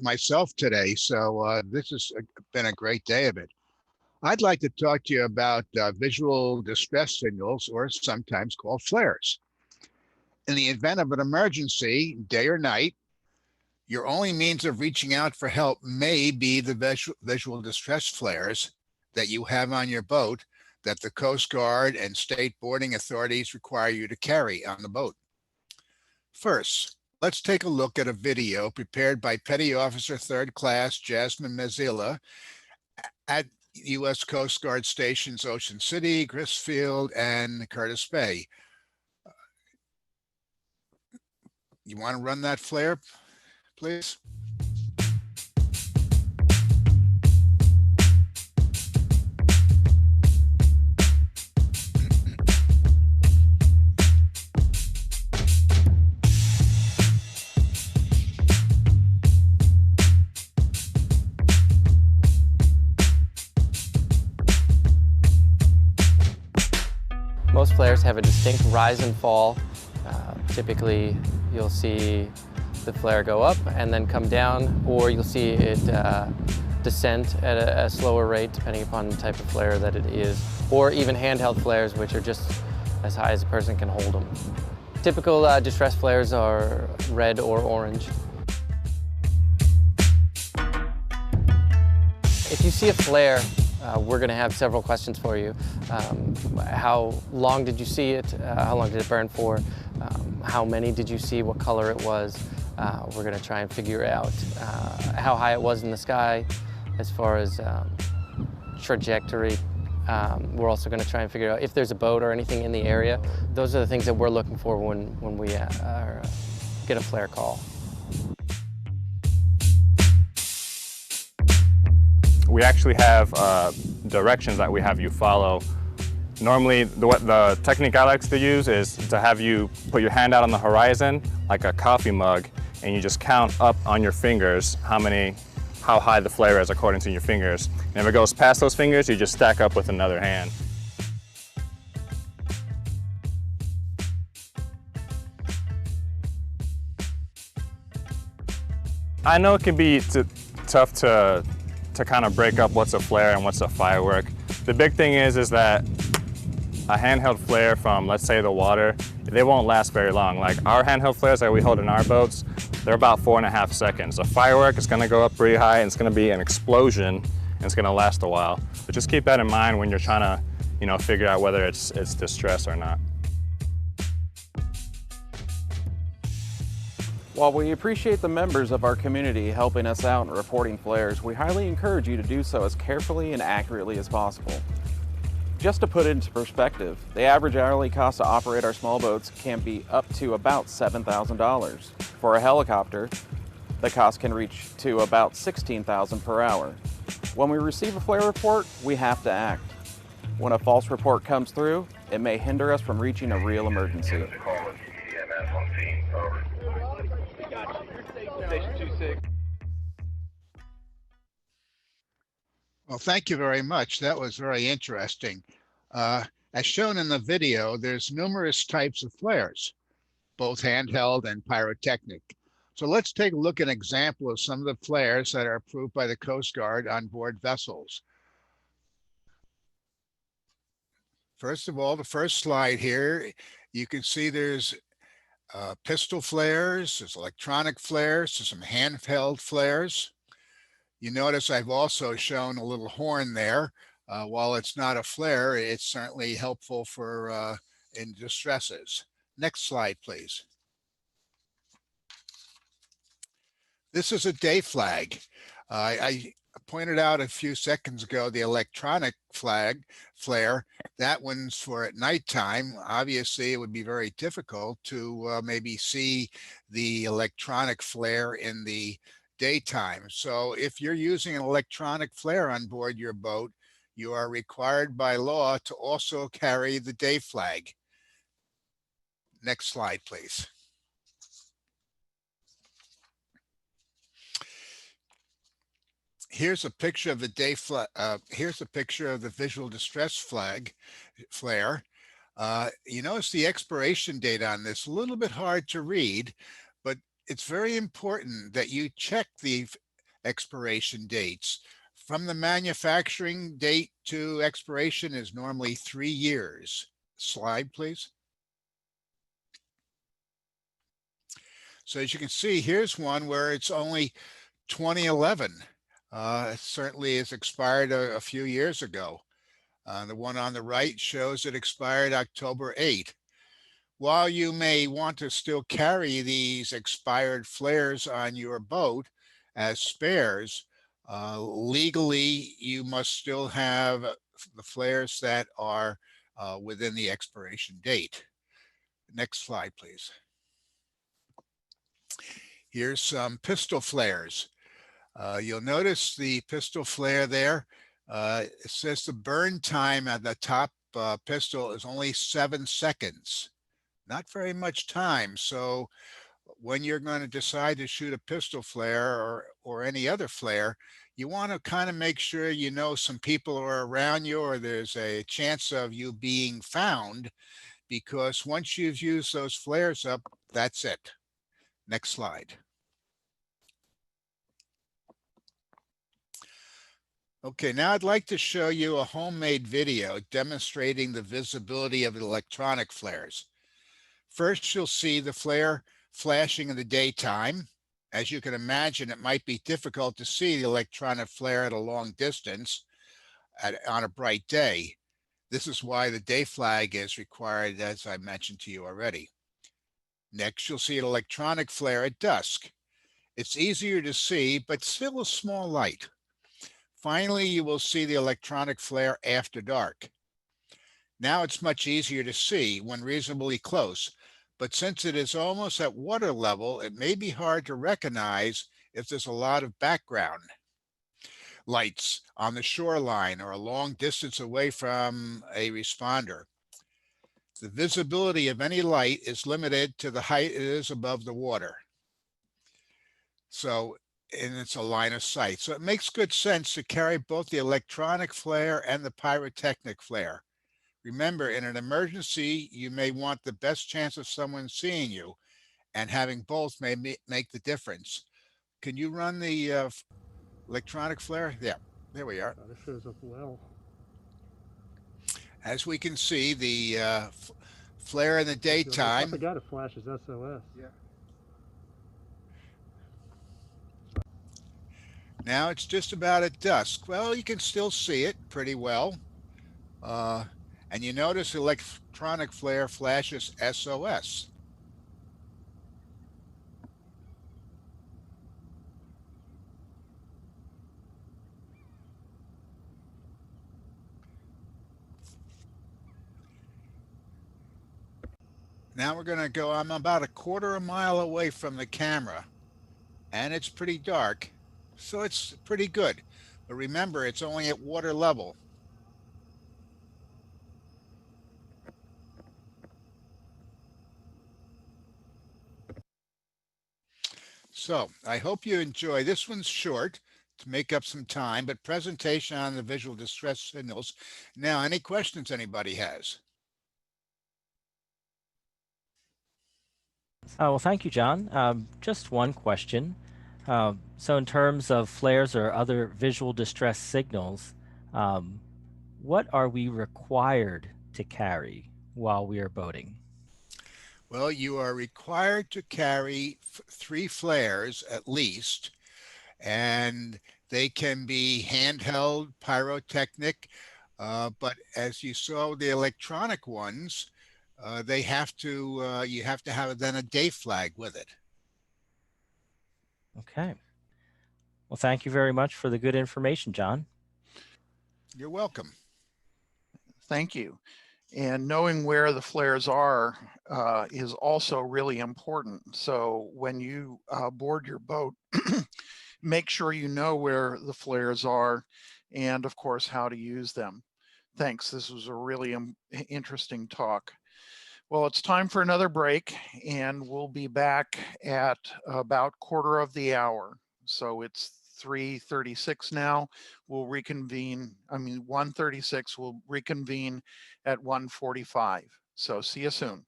myself today, so this has been a great day of it. I'd like to talk to you about visual distress signals, or sometimes called flares. In the event of an emergency, day or night, your only means of reaching out for help may be the visual distress flares that you have on your boat that the Coast Guard and state boarding authorities require you to carry on the boat. First, let's take a look at a video prepared by Petty Officer 3rd Class Jasmine Mazzila at U.S. Coast Guard stations Ocean City, Grisfield, and Curtis Bay. You want to run that flare, please? Most flares have a distinct rise and fall. Typically, you'll see the flare go up and then come down, or you'll see it descend at a slower rate depending upon the type of flare that it is, or even handheld flares, which are just as high as a person can hold them. Typical distress flares are red or orange. If you see a flare, we're going to have several questions for you. How long did you see it? How long did it burn for? How many did you see? What color it was? We're going to try and figure out how high it was in the sky as far as trajectory. We're also going to try and figure out if there's a boat or anything in the area. Those are the things that we're looking for when we get a flare call. We actually have directions that we have you follow. Normally, the technique I like to use is to have you put your hand out on the horizon like a coffee mug, and you just count up on your fingers how high the flare is according to your fingers. And if it goes past those fingers, you just stack up with another hand. I know it can be tough to kind of break up what's a flare and what's a firework. The big thing is that a handheld flare from, let's say, the water, they won't last very long. Like our handheld flares that we hold in our boats, they're about 4.5 seconds. A firework is going to go up pretty high, and it's going to be an explosion, and it's going to last a while. But just keep that in mind when you're trying to, figure out whether it's distress or not. While we appreciate the members of our community helping us out in reporting flares, we highly encourage you to do so as carefully and accurately as possible. Just to put it into perspective, the average hourly cost to operate our small boats can be up to about $7,000. For a helicopter, the cost can reach to about $16,000 per hour. When we receive a flare report, we have to act. When a false report comes through, it may hinder us from reaching a real emergency. Well, thank you very much. That was very interesting. As shown in the video, there's numerous types of flares, both handheld and pyrotechnic. So let's take a look at an example of some of the flares that are approved by the Coast Guard on board vessels. First of all, the first slide here, you can see there's pistol flares, there's electronic flares, there's some handheld flares. You notice I've also shown a little horn there. While it's not a flare, it's certainly helpful for in distresses. Next slide, please. This is a day flag. I pointed out a few seconds ago the electronic flare. That one's for at nighttime. Obviously, it would be very difficult to maybe see the electronic flare in the daytime. So if you're using an electronic flare on board your boat, you are required by law to also carry the day flag. Next slide, please. Here's a picture of the here's a picture of the visual distress flare. You notice the expiration date on this, a little bit hard to read, but it's very important that you check the expiration dates. From the manufacturing date to expiration is normally 3 years. Slide, please. So as you can see, here's one where it's only 2011. It certainly is expired a few years ago. The one on the right shows it expired October 8. While you may want to still carry these expired flares on your boat as spares, legally you must still have the flares that are within the expiration date. Next slide, please. Here's some pistol flares. You'll notice the pistol flare there. It says the burn time at the top pistol is only 7 seconds. Not very much time. So when you're going to decide to shoot a pistol flare or any other flare, you want to kind of make sure you know some people are around you or there's a chance of you being found, because once you've used those flares up, that's it. Next slide. Okay, now I'd like to show you a homemade video demonstrating the visibility of the electronic flares. First, you'll see the flare flashing in the daytime. As you can imagine, it might be difficult to see the electronic flare at a long distance on a bright day. This is why the day flag is required, as I mentioned to you already. Next, you'll see an electronic flare at dusk. It's easier to see, but still a small light. Finally, you will see the electronic flare after dark. Now it's much easier to see when reasonably close, but since it is almost at water level, it may be hard to recognize if there's a lot of background lights on the shoreline or a long distance away from a responder. The visibility of any light is limited to the height it is above the water. And it's a line of sight. So it makes good sense to carry both the electronic flare and the pyrotechnic flare. Remember, in an emergency, you may want the best chance of someone seeing you, and having both may make the difference. Can you run the electronic flare? Yeah, there we are. This shows up well. As we can see, the flare in the daytime. I forgot it flashes SOS. Yeah. Now it's just about at dusk. Well, you can still see it pretty well. And you notice electronic flare flashes SOS. Now we're going to go, I'm about a quarter of a mile away from the camera, and it's pretty dark, so it's pretty good. But remember, it's only at water level. So I hope you enjoy. This one's short to make up some time, but presentation on the visual distress signals. Now, any questions anybody has? Well, thank you, John. Just one question. So in terms of flares or other visual distress signals, what are we required to carry while we are boating? Well, you are required to carry 3 flares at least, and they can be handheld, pyrotechnic, but as you saw the electronic ones, they have to, you have to have then a day flag with it. Okay. Well, thank you very much for the good information, John. You're welcome. Thank you. And knowing where the flares are is also really important. So when you board your boat, make sure you know where the flares are and, of course, how to use them. Thanks. This was a really interesting talk. Well, it's time for another break, and we'll be back at about quarter of the hour. So it's 3:36 now. We'll reconvene, 1:36, we'll reconvene at 1:45. So see you soon.